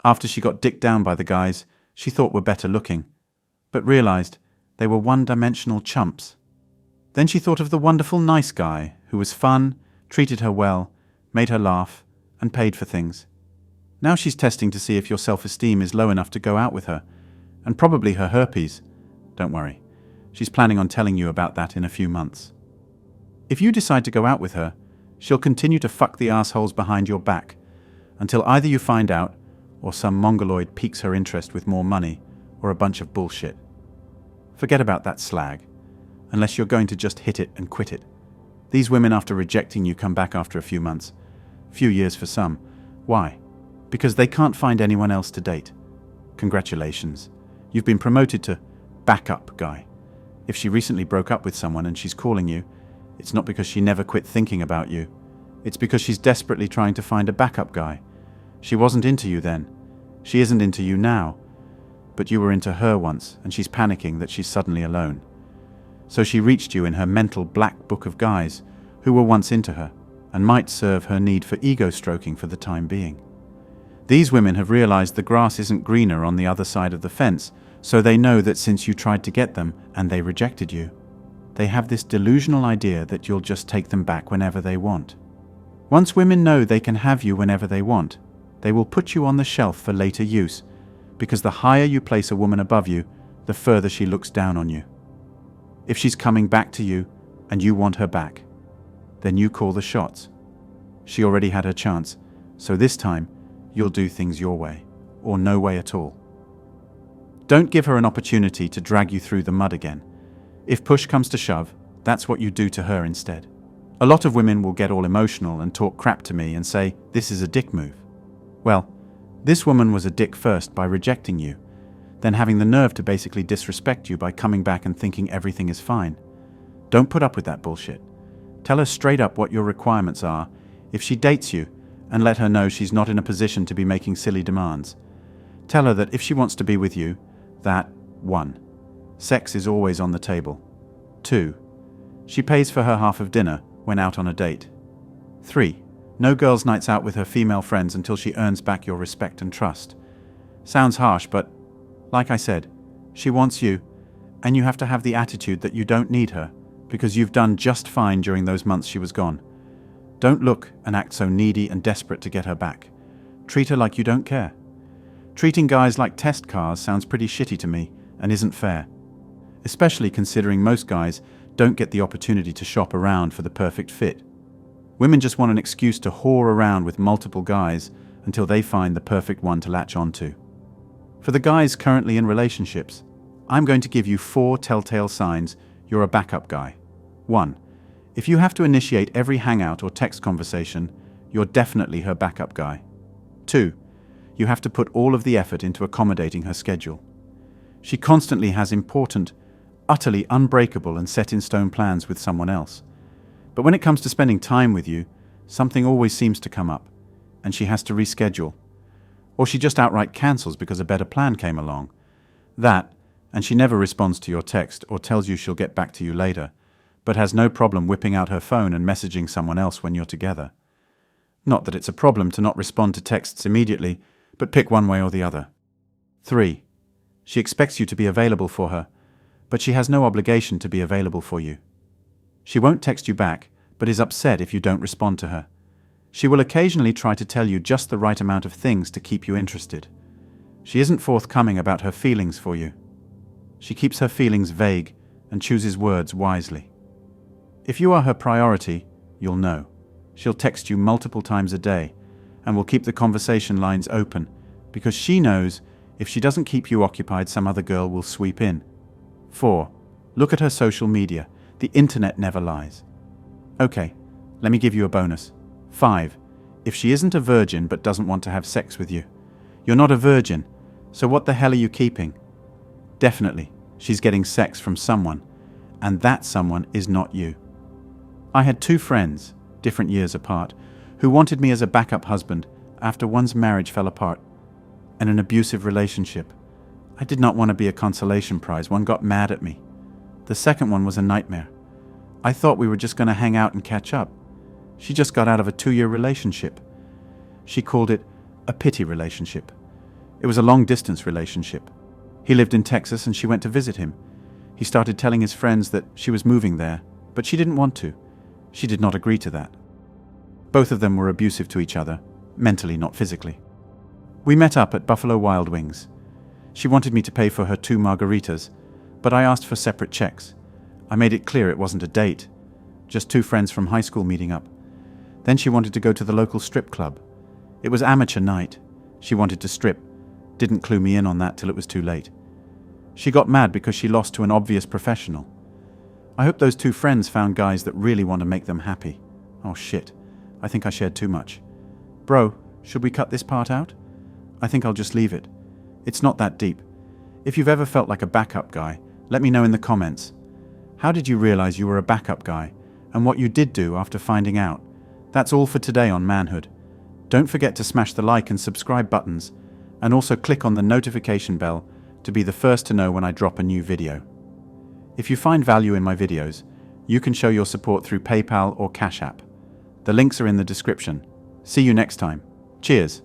After she got dicked down by the guys she thought were better looking, but realized they were one-dimensional chumps. Then she thought of the wonderful nice guy who was fun, treated her well, made her laugh, and paid for things. Now she's testing to see if your self-esteem is low enough to go out with her, and probably her herpes. Don't worry, she's planning on telling you about that in a few months. If you decide to go out with her, she'll continue to fuck the assholes behind your back, until either you find out, or some mongoloid piques her interest with more money, or a bunch of bullshit. Forget about that slag, unless you're going to just hit it and quit it. These women after rejecting you come back after a few months, few years for some. Why? Because they can't find anyone else to date. Congratulations, you've been promoted to backup guy. If she recently broke up with someone and she's calling you, it's not because she never quit thinking about you. It's because she's desperately trying to find a backup guy. She wasn't into you then. She isn't into you now. But you were into her once, and she's panicking that she's suddenly alone. So she reached you in her mental black book of guys who were once into her, and might serve her need for ego stroking for the time being. These women have realized the grass isn't greener on the other side of the fence, so they know that since you tried to get them and they rejected you, they have this delusional idea that you'll just take them back whenever they want. Once women know they can have you whenever they want, they will put you on the shelf for later use, because the higher you place a woman above you, the further she looks down on you. If she's coming back to you and you want her back, then you call the shots. She already had her chance, so this time you'll do things your way, or no way at all. Don't give her an opportunity to drag you through the mud again. If push comes to shove, that's what you do to her instead. A lot of women will get all emotional and talk crap to me and say, this is a dick move. Well, this woman was a dick first by rejecting you, then having the nerve to basically disrespect you by coming back and thinking everything is fine. Don't put up with that bullshit. Tell her straight up what your requirements are if she dates you, and let her know she's not in a position to be making silly demands. Tell her that if she wants to be with you, that 1. Sex is always on the table. 2. She pays for her half of dinner when out on a date. 3. No girls' nights out with her female friends until she earns back your respect and trust. Sounds harsh, but like I said, she wants you, and you have to have the attitude that you don't need her, because you've done just fine during those months she was gone. Don't look and act so needy and desperate to get her back. Treat her like you don't care. Treating guys like test cars sounds pretty shitty to me and isn't fair, especially considering most guys don't get the opportunity to shop around for the perfect fit. Women just want an excuse to whore around with multiple guys until they find the perfect one to latch onto. For the guys currently in relationships, I'm going to give you 4 telltale signs you're a backup guy. 1. If you have to initiate every hangout or text conversation, you're definitely her backup guy. 2. You have to put all of the effort into accommodating her schedule. She constantly has important, utterly unbreakable and set-in-stone plans with someone else. But when it comes to spending time with you, something always seems to come up, and she has to reschedule. Or she just outright cancels because a better plan came along. That, and she never responds to your text or tells you she'll get back to you later, but has no problem whipping out her phone and messaging someone else when you're together. Not that it's a problem to not respond to texts immediately, but pick one way or the other. 3. She expects you to be available for her, but she has no obligation to be available for you. She won't text you back, but is upset if you don't respond to her. She will occasionally try to tell you just the right amount of things to keep you interested. She isn't forthcoming about her feelings for you. She keeps her feelings vague and chooses words wisely. If you are her priority, you'll know. She'll text you multiple times a day and will keep the conversation lines open because she knows if she doesn't keep you occupied, some other girl will sweep in. 4. Look at her social media. The internet never lies. Okay, let me give you a bonus. 5. If she isn't a virgin but doesn't want to have sex with you. You're not a virgin, so what the hell are you keeping? Definitely, she's getting sex from someone, and that someone is not you. I had 2 friends, different years apart, who wanted me as a backup husband after one's marriage fell apart, and an abusive relationship. I did not want to be a consolation prize. One got mad at me. The second one was a nightmare. I thought we were just going to hang out and catch up. She just got out of a 2-year relationship. She called it a pity relationship. It was a long-distance relationship. He lived in Texas and she went to visit him. He started telling his friends that she was moving there, but she didn't want to. She did not agree to that. Both of them were abusive to each other, mentally, not physically. We met up at Buffalo Wild Wings. She wanted me to pay for her 2 margaritas, but I asked for separate checks. I made it clear it wasn't a date, just 2 friends from high school meeting up. Then she wanted to go to the local strip club. It was amateur night. She wanted to strip. Didn't clue me in on that till it was too late. She got mad because she lost to an obvious professional. I hope those 2 friends found guys that really want to make them happy. Oh shit, I think I shared too much. Bro, should we cut this part out? I think I'll just leave it. It's not that deep. If you've ever felt like a backup guy, let me know in the comments. How did you realize you were a backup guy, and what you did do after finding out? That's all for today on Manhood. Don't forget to smash the like and subscribe buttons, and also click on the notification bell to be the first to know when I drop a new video. If you find value in my videos, you can show your support through PayPal or Cash App. The links are in the description. See you next time. Cheers.